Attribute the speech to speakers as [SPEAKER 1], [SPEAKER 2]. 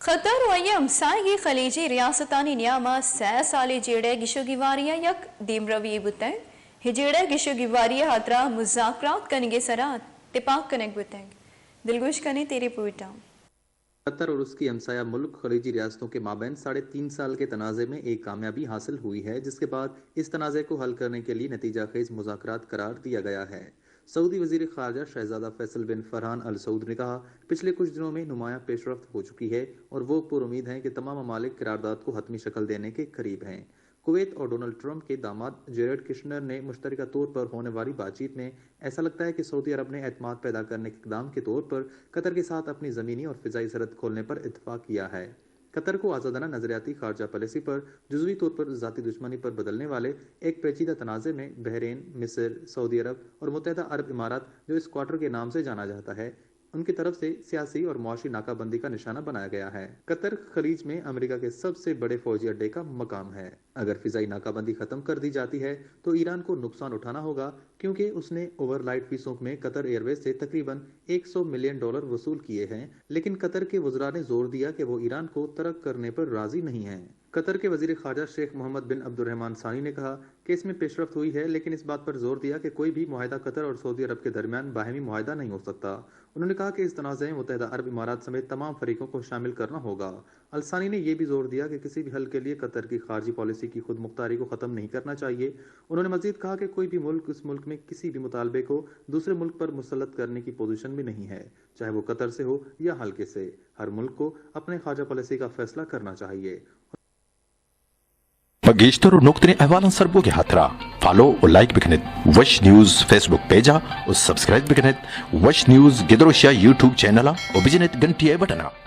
[SPEAKER 1] خطر ویم سایگی خلیجی ریاستانی نیاما 3 سالی جیڑے گشوگیواریاں یک دیم روی بتیں ہجیڑے گشوگیواریاں حترہ مذاکرات کنگے سرات اتفاق کنگ بتیں دلگوش کنے تیری پویٹا
[SPEAKER 2] قطر اور اس کی ہمسایہ ملک خلیجی ریاستوں کے مابین 3.5 سال کے تنازع میں ایک کامیابی حاصل ہوئی ہے، جس کے بعد اس تنازع کو حل کرنے کے لیے نتیجہ خیز مذاکرات قرار دیا گیا ہے۔ سعودی وزیر خارجہ شہزادہ فیصل بن فرحان ال سعود نے کہا، پچھلے کچھ دنوں میں نمایاں پیش رفت ہو چکی ہے اور وہ پر امید ہیں کہ تمام ممالک قرارداد کو حتمی شکل دینے کے قریب ہیں۔ کویت اور ڈونلڈ ٹرمپ کے داماد جیریڈ کشنر نے مشترکہ طور پر ہونے والی بات چیت میں ایسا لگتا ہے کہ سعودی عرب نے اعتماد پیدا کرنے کے اقدام کے طور پر قطر کے ساتھ اپنی زمینی اور فضائی سرحد کھولنے پر اتفاق کیا ہے۔ قطر کو آزادانہ نظریاتی خارجہ پالیسی پر جزوی طور پر ذاتی دشمنی پر بدلنے والے ایک پیچیدہ تنازع میں بحرین، مصر، سعودی عرب اور متحدہ عرب امارات، جو اس کوارٹر کے نام سے جانا جاتا ہے، ان کی طرف سے سیاسی اور معاشی ناکہ بندی کا نشانہ بنایا گیا ہے۔ قطر خلیج میں امریکہ کے سب سے بڑے فوجی اڈے کا مقام ہے۔ اگر فضائی ناکہ بندی ختم کر دی جاتی ہے تو ایران کو نقصان اٹھانا ہوگا، کیونکہ اس نے اوور لائٹ فیسوں میں قطر ایئر ویز سے تقریباً $100 ملین وصول کیے ہیں، لیکن قطر کے وزراء نے زور دیا کہ وہ ایران کو ترک کرنے پر راضی نہیں ہیں۔ قطر کے وزیر خارجہ شیخ محمد بن عبد الرحمن ثانی نے کہا کہ اس میں پیش رفت ہوئی ہے، لیکن اس بات پر زور دیا کہ کوئی بھی معاہدہ قطر اور سعودی عرب کے درمیان باہمی معاہدہ نہیں ہو سکتا۔ انہوں نے کہا کہ اس تنازع میں متحدہ عرب امارات سمیت تمام فریقوں کو شامل کرنا ہوگا۔ الثانی نے یہ بھی زور دیا کہ کسی بھی حل کے لیے قطر کی خارجی پالیسی کی خود مختاری کو ختم نہیں کرنا چاہیے۔ انہوں نے مزید کہا کہ کوئی بھی ملک اس ملک میں کسی بھی مطالبے کو دوسرے ملک پر مسلط کرنے کی پوزیشن میں نہیں ہے، چاہے وہ قطر سے ہو یا حلقے سے۔ ہر ملک کو اپنے خارجہ پالیسی کا فیصلہ کرنا چاہیے۔
[SPEAKER 3] بگیشتر نقطنی احوالن سربوگی حترا فالو و لائک بکنید وش نیوز فیس بک پیجا و سبسکرائب بکنید وش نیوز گدروشیا یوٹیوب چینل و بجنید گھنٹی بٹنا۔